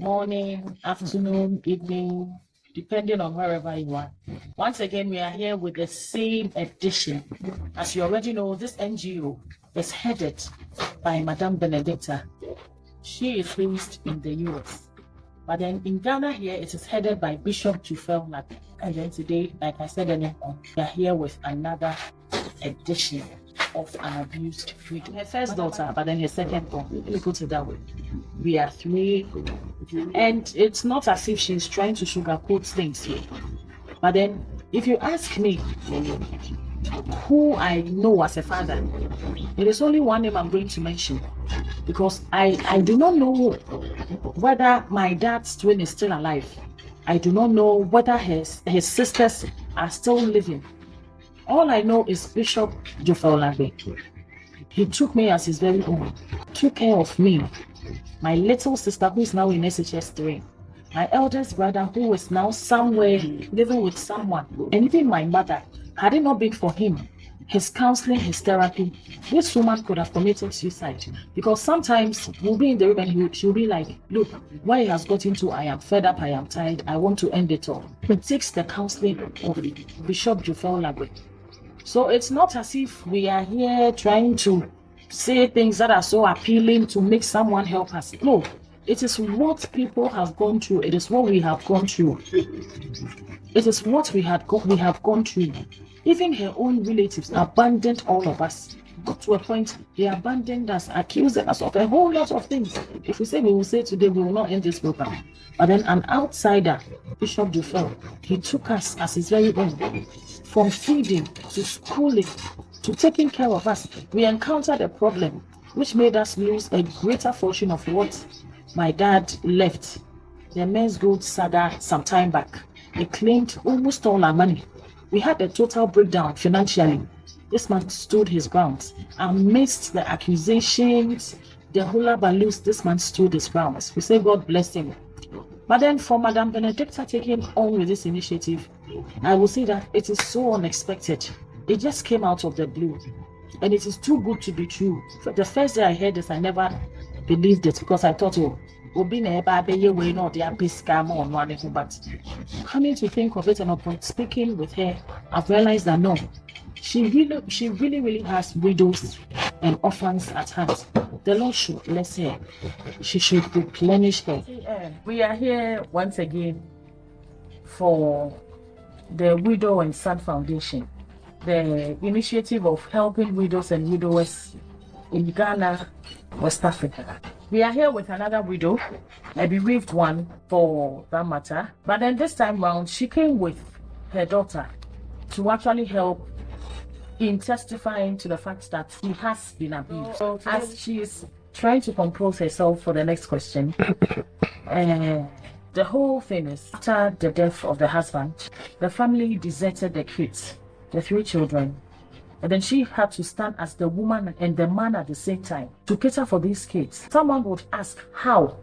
morning, afternoon, evening, depending on wherever you are. Once again, we are here with the same edition. As you already know, this NGO is headed by Madame Benedicta. She is based in the US. But then in Ghana here, it is headed by Bishop Jufel Latte. And then today, like I said earlier on, we are here with another edition of an abused widow. Her first daughter, but then her second born. Let me put it that way. We are three. And it's not as if she's trying to sugarcoat things here. But then, if you ask me who I know as a father, it is only one name I'm going to mention. Because I do not know whether my dad's twin is still alive. I do not know whether his sisters are still living. All I know is Bishop Jufel Latte. He took me as his very own, took care of me, my little sister who is now in SHS 3, my eldest brother who is now somewhere living with someone, and even my mother. Had it not been for him, his counseling, his therapy, this woman could have committed suicide. Because sometimes we'll be in the room and she'll be like, look, why it has got into, I am fed up, I am tired, I want to end it all. It takes the counseling of Bishop Jufel Latte. So it's not as if we are here trying to say things that are so appealing to make someone help us. No, it is what people have gone through. It is what we have gone through. It is what we have gone through. Even her own relatives abandoned all of us. Got to a point, they abandoned us, accusing us of a whole lot of things. If we say we will say today, we will not end this program. But then an outsider, Bishop Jufel, he took us as his very own. From feeding to schooling to taking care of us, we encountered a problem which made us lose a greater portion of what my dad left. The men's gold saga some time back. They claimed almost all our money. We had a total breakdown financially. This man stood his grounds. Amidst the accusations, the hula baloos, this man stood his grounds. We say God bless him. But then for Madame Benedicta taking on with this initiative, I will say that it is so unexpected. It just came out of the blue. And it is too good to be true. The first day I heard this, I never believed it because I thought, but coming to think of it and upon speaking with her, I've realized that no, she really has widows and orphans at heart. The Lord should bless her. She should replenish her. We are here once again for the Widow and Son Foundation, the initiative of helping widows and widowers in Ghana, West Africa. We are here with another widow, a bereaved one for that matter. But then this time round, she came with her daughter to actually help in testifying to the fact that he has been abused. So as she is trying to compose herself for the next question, the whole thing is, after the death of the husband, the family deserted the kids, the 3 children. And then she had to stand as the woman and the man at the same time to cater for these kids. Someone would ask, how?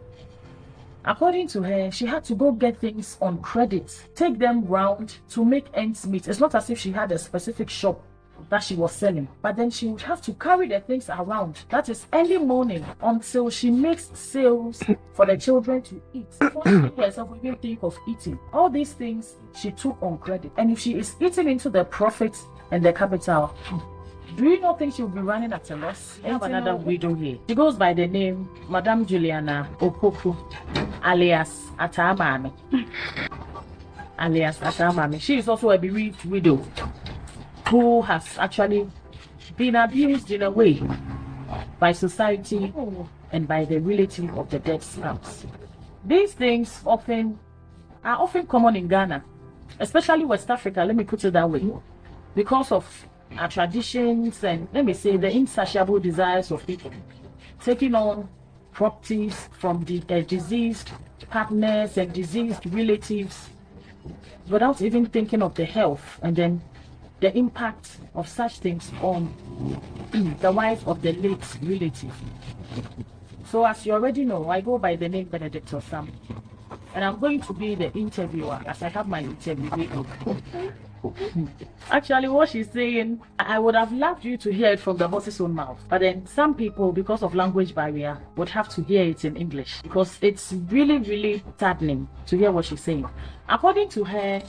According to her, she had to go get things on credit, take them round to make ends meet. It's not as if she had a specific shop that she was selling, but then she would have to carry the things around. That is early morning until she makes sales for the children to eat. Before she herself would even think of eating. All these things she took on credit. And if she is eating into the profit and the capital, do you not think she will be running at a loss? I have another widow here. She goes by the name Madame Juliana Opoku, alias Atamami. Alias Atamami. She is also a bereaved widow who has actually been abused in a way by society and by the relative of the dead spouse. These things are often common in Ghana, especially West Africa, let me put it that way, because of our traditions and, let me say, the insatiable desires of people, taking on properties from the deceased partners and deceased relatives without even thinking of the health and then the impact of such things on the wife of the late relative. So as you already know, I go by the name Benedicta Sam. and I'm going to be the interviewer as I have my interview. Actually, what she's saying, I would have loved you to hear it from the horse's own mouth. But then some people, because of language barrier, would have to hear it in English because it's really, really saddening to hear what she's saying. According to her,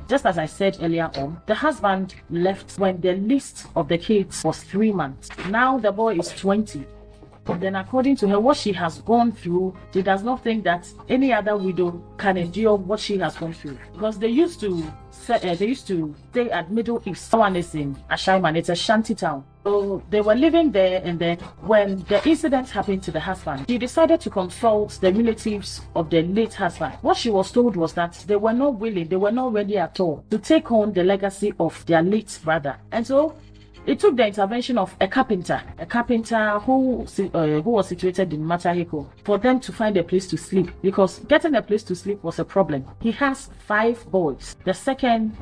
just as I said earlier on, the husband left when the least of the kids was 3 months. Now the boy is 20. And then according to her, what she has gone through, she does not think that any other widow can endure what she has gone through. Because they used to stay at Middle East. Someone is in Ashaiman, it's a shanty town. So they were living there, and then when the incident happened to the husband, she decided to consult the relatives of the late husband. What she was told was that they were not willing, they were not ready at all to take on the legacy of their late brother. And so it took the intervention of a carpenter who was situated in Mataheko, for them to find a place to sleep, because getting a place to sleep was a problem. He has 5 boys. The second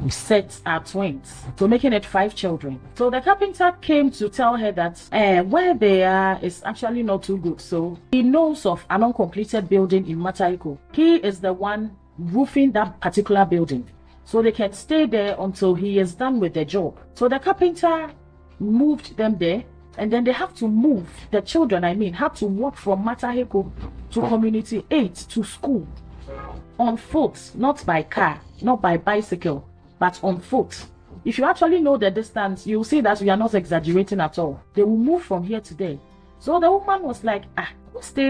set are twins, so making it 5 children. So the carpenter came to tell her that where they are is actually not too good. So he knows of an uncompleted building in Mataheko. He is the one roofing that particular building, so they can stay there until he is done with the job. So the carpenter moved them there, and then they have to move, the children have to walk from Mataheko to Community 8 to school on foot, not by car, not by bicycle, but on foot. If you actually know the distance, you'll see that we are not exaggerating at all. They will move from here to there. So the woman was like,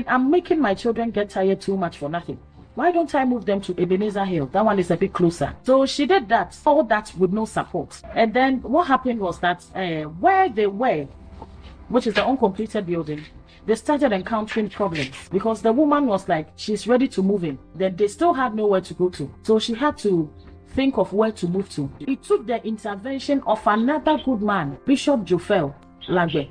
I'm making my children get tired too much for nothing. Why don't I move them to Ebenezer Hill? That one is a bit closer. So she did that, all that with no support. And then what happened was that where they were, which is the uncompleted building, they started encountering problems because the woman was like, she's ready to move in. Then they still had nowhere to go to. So she had to think of where to move to. It took the intervention of another good man, Bishop Jofel Lagbe,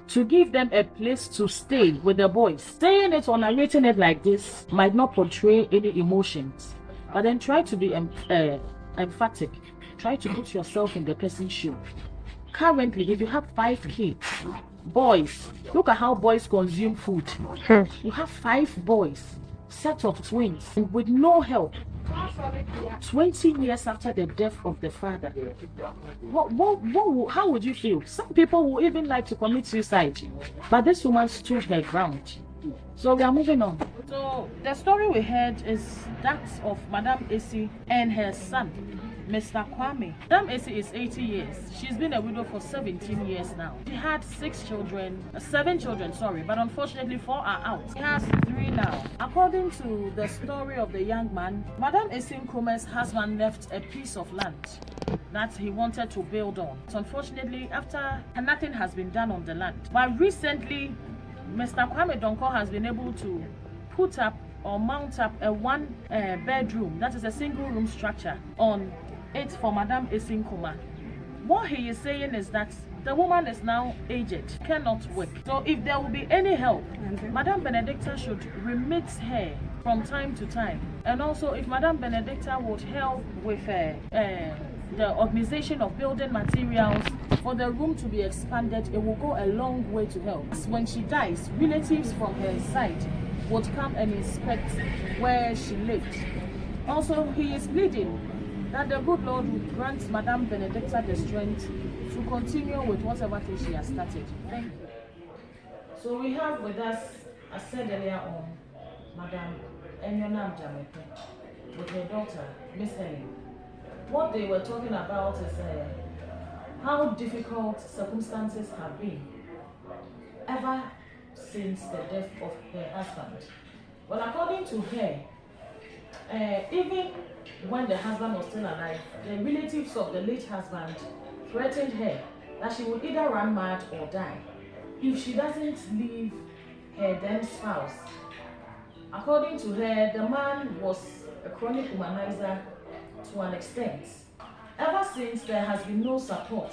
to give them a place to stay with the boys. Saying it or narrating it like this might not portray any emotions, but then try to be emphatic. Try to put yourself in the person's shoe. Currently, if you have 5 kids, boys, look at how boys consume food. You have 5 boys, set of twins, and with no help. 20 years after the death of the father, how would you feel? Some people will even like to commit suicide, but this woman stood her ground. So we are moving on. So the story we heard is that of Madame Esi and her son, Mr. Kwame. Madame Esi is 80 years. She's been a widow for 17 years now. She had 7 children, but unfortunately 4 are out. She has 3 now. According to the story of the young man, Madame Esi Nkume's husband left a piece of land that he wanted to build on. So unfortunately, after nothing has been done on the land. But recently, Mr. Kwame Donko has been able to put up or mount up a 1 bedroom, that is a single room structure, on it for Madame Esi Nkuma. What he is saying is that the woman is now aged, cannot work. So if there will be any help, Madame Benedicta should remit her from time to time. And also if Madame Benedicta would help with the organization of building materials for the room to be expanded, it will go a long way to help. When she dies, relatives from her side would come and inspect where she lived. Also, he is pleading that the good Lord would grant Madame Benedicta the strength to continue with whatever thing she has started. Thank you. So we have with us, as said earlier on, Madame Enyonam Jamepe with her daughter, Miss Helen. What they were talking about is how difficult circumstances have been ever since the death of her husband. Well, according to her, even when the husband was still alive, the relatives of the late husband threatened her that she would either run mad or die if she doesn't leave her then spouse. According to her, the man was a chronic womanizer to an extent. Ever since there has been no support,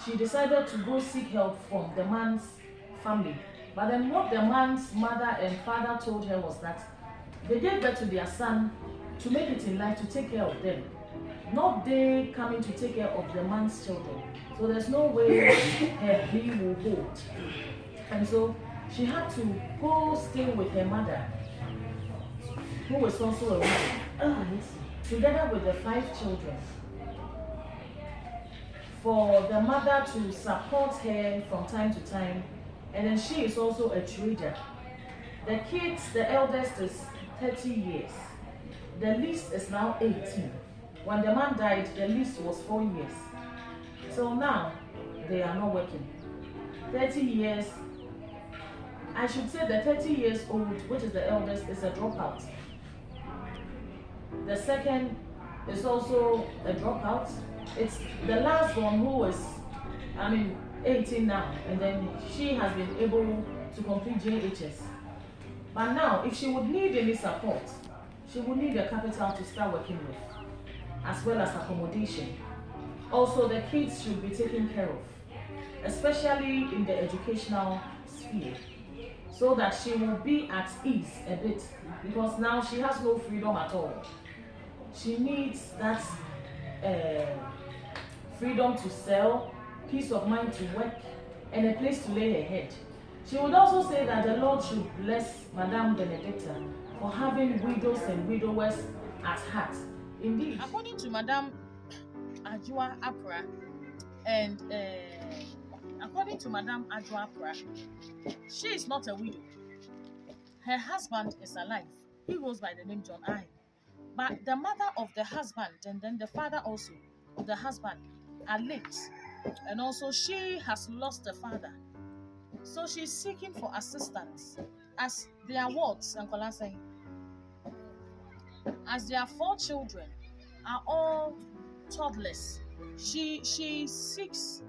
she decided to go seek help from the man's family. But then what the man's mother and father told her was that they gave birth to their son to make it in life, to take care of them, not they coming to take care of the man's children. So there's no way her plea will hold. And so she had to go stay with her mother who is also a widow, together with the 5 children, for the mother to support her from time to time, and then she is also a trader. The kids, the eldest is 30 years. The least is now 18. When the man died, the least was 4 years. So now, they are not working. 30 years, I should say the 30 years old, which is the eldest, is a dropout. The second is also a dropout. It's the last one who is, 18 now, and then she has been able to complete JHS. But now, if she would need any support, she would need a capital to start working with, as well as accommodation. Also, the kids should be taken care of, especially in the educational sphere, so that she will be at ease a bit, because now she has no freedom at all. She needs that freedom to sell, peace of mind to work, and a place to lay her head. She would also say that the Lord should bless Madame Benedicta for having widows and widowers at heart. Indeed, according to Madame Ajua Apra, and according to Madame Ajua Apra, she is not a widow. Her husband is alive. He goes by the name John I. But the mother of the husband and then the father also of the husband are late. And also she has lost the father. So she's seeking for assistance, as their wards and saying, as their 4 children are all toddlers. She seeks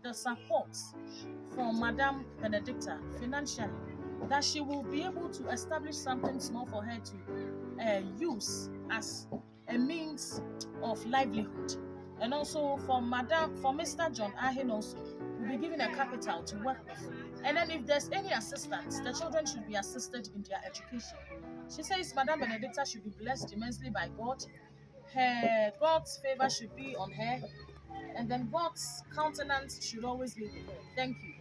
the support from Madame Benedicta financially, that she will be able to establish something small for her to use as a means of livelihood. And also for Mr. John Ahen also will be given a capital to work with. And then if there's any assistance, the children should be assisted in their education. She says Madame Benedicta should be blessed immensely by God. God's favor should be on her, and then God's countenance should always be with her. Thank you.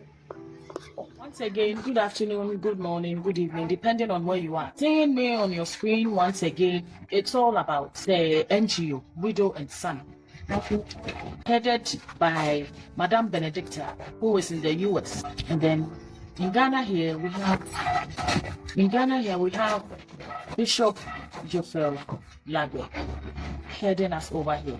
Once again, good afternoon, good morning, good evening, depending on where you are. Seeing me on your screen once again, it's all about the NGO, Widow and Son, headed by Madame Benedicta, who is in the US. And then in Ghana here we have Bishop Jofel Lagwe heading us over here.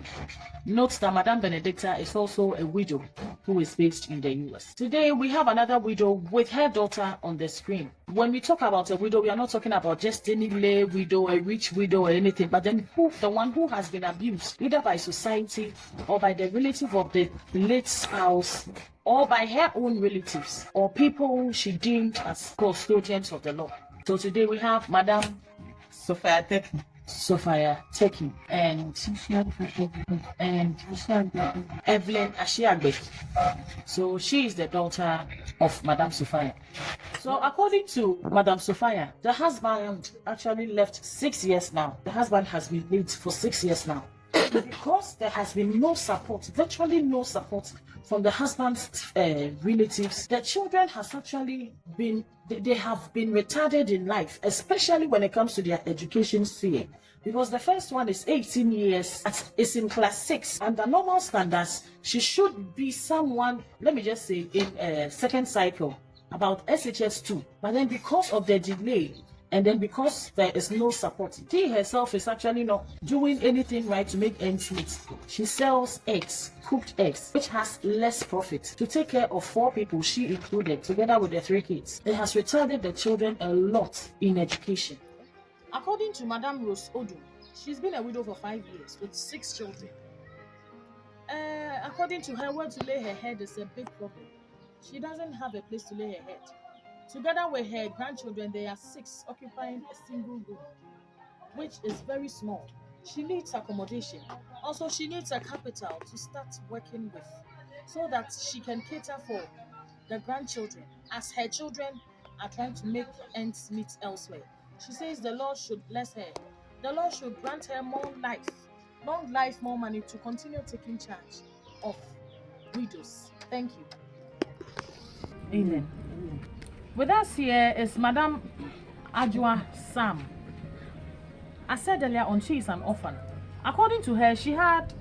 Note that Madame Benedicta is also a widow who is based in the US. Today we have another widow with her daughter on the screen. When we talk about a widow, we are not talking about just any lay widow, a rich widow or anything, but then the one who has been abused either by society or by the relative of the late spouse, or by her own relatives or people she deemed as custodians of the law. So today we have Madame Sophia Teki and Evelyn Ashiagbe. So she is the daughter of Madame Sophia. So according to Madame Sophia, the husband actually left 6 years now. The husband has been late for 6 years now. Because there has been no support, virtually no support from the husband's relatives, the children has actually been, they have been retarded in life, especially when it comes to their education sphere. Because the first one is 18 years, is in class 6. Under normal standards, she should be someone, let me just say, in second cycle, about SHS 2. But then because of the delay, and then because there is no support, she herself is actually not doing anything right to make ends meet. She sells eggs, cooked eggs, which has less profit. To take care of 4 people, she included, together with the 3 kids. It has retarded the children a lot in education. According to Madame Rose Odu, she's been a widow for 5 years with 6 children. According to her, where to lay her head is a big problem. She doesn't have a place to lay her head. Together with her grandchildren, they are 6 occupying a single room, which is very small. She needs accommodation. Also, she needs a capital to start working with, so that she can cater for the grandchildren, as her children are trying to make ends meet elsewhere. She says the Lord should bless her. The Lord should grant her more life, long life, more money to continue taking charge of widows. Thank you. Amen. With us here is Madame Ajua Sam. I said earlier on, she is an orphan. According to her, she had,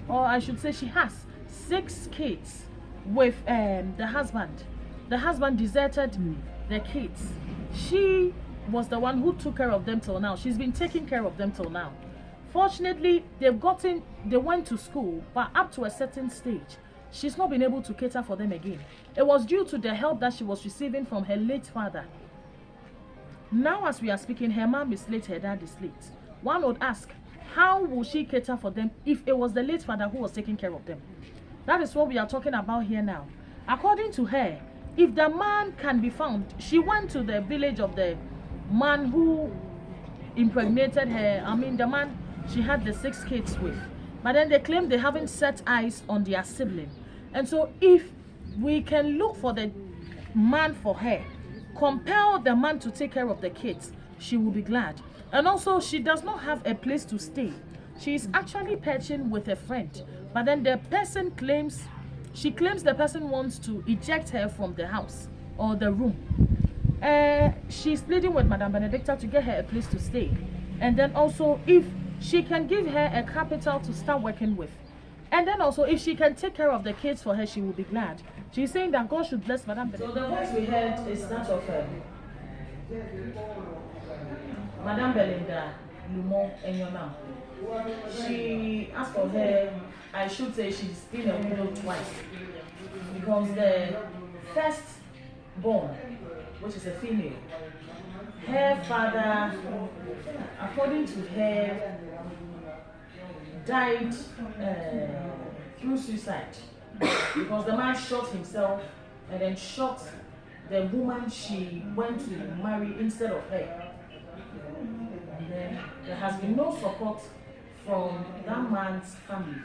or I should say she has, 6 kids with the husband. The husband deserted the kids. She was the one who took care of them till now. She's been taking care of them till now. Fortunately, they went to school, but up to a certain stage, she's not been able to cater for them again. It was due to the help that she was receiving from her late father. Now as we are speaking, her mom is late, her dad is late. One would ask, how will she cater for them if it was the late father who was taking care of them? That is what we are talking about here now. According to her, if the man can be found, she went to the village of the man who impregnated her. I mean, the man she had the 6 kids with. But then they claim they haven't set eyes on their sibling. And so if we can look for the man for her, compel the man to take care of the kids, she will be glad. And also, she does not have a place to stay. She is actually perching with a friend. But then the person claims the person wants to eject her from the house or the room. She's pleading with Madame Benedicta to get her a place to stay. And then also, if she can give her a capital to start working with. And then also, if she can take care of the kids for her, she will be glad. She's saying that God should bless Madame Benedicta. So the voice we heard is that of Madame Belinda Lumon Enyonam. She, as for her, I should say she's been a widow twice. Because the first born, which is a female, her father, according to her, died through suicide because the man shot himself and then shot the woman she went to marry instead of her. And then there has been no support from that man's family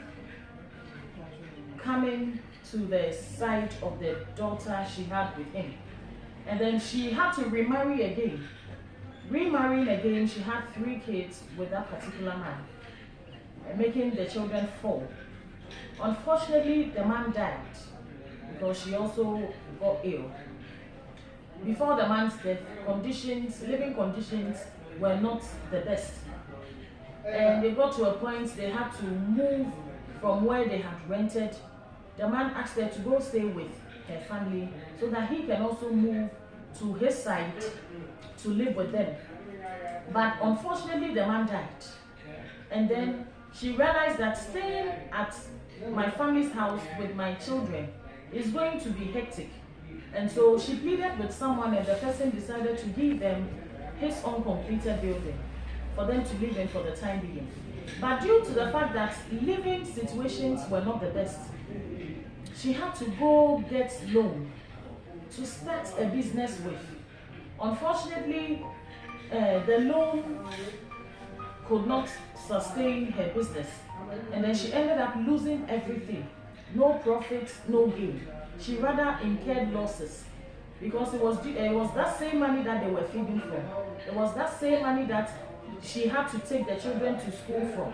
coming to the side of the daughter she had with him. And then she had to remarry again. Remarrying again, she had 3 kids with that particular man, making the children 4. Unfortunately, the man died because she also got ill. Before the man's death, living conditions were not the best. And they got to a point they had to move from where they had rented. The man asked her to go stay with her family so that he can also move to his side to live with them. But unfortunately, the man died. And then she realized that staying at my family's house with my children is going to be hectic. And so she pleaded with someone, and the person decided to give them his own completed building for them to live in for the time being. But due to the fact that living situations were not the best, she had to go get loan to start a business with. Unfortunately, the loan could not sustain her business, and then she ended up losing everything. No profit, no gain. She rather incurred losses because it was that same money that they were feeding from. It was that same money that she had to take the children to school from.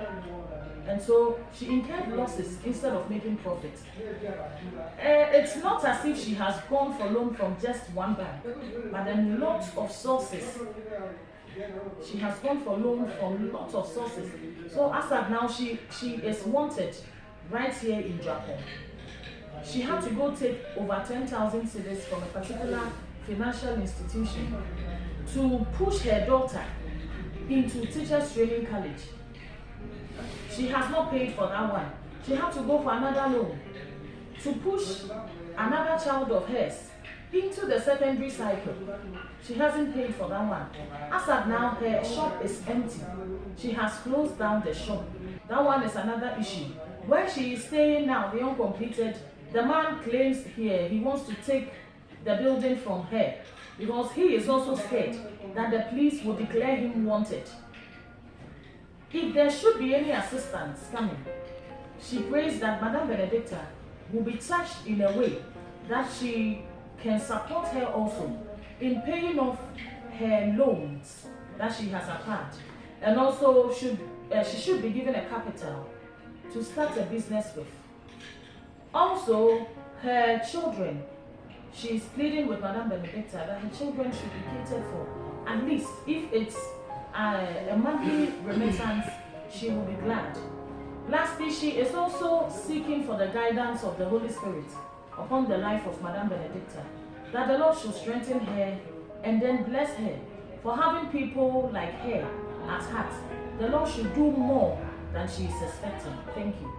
And so she incurred losses instead of making profits. It's not as if she has gone for loan from just one bank, but then lots of sources. She has gone for loan from lots of sources. So as of now, she is wanted right here in Japan. She had to go take over 10,000 cedis from a particular financial institution to push her daughter into teachers training college. She has not paid for that one. She had to go for another loan to push another child of hers into the secondary cycle. She hasn't paid for that one. As of now, her shop is empty. She has closed down the shop. That one is another issue. Where she is staying now, the uncompleted, the man claims here he wants to take the building from her because he is also scared that the police will declare him wanted. If there should be any assistance coming, she prays that Madame Benedicta will be touched in a way that she can support her also in paying off her loans that she has acquired, and also she should be given a capital to start a business with. Also, her children, she is pleading with Madame Benedicta that her children should be catered for, at least if it's a monthly remittance, she will be glad. Lastly, she is also seeking for the guidance of the Holy Spirit upon the life of Madame Benedicta, that the Lord should strengthen her and then bless her for having people like her at heart. The Lord should do more than she is expecting. Thank you.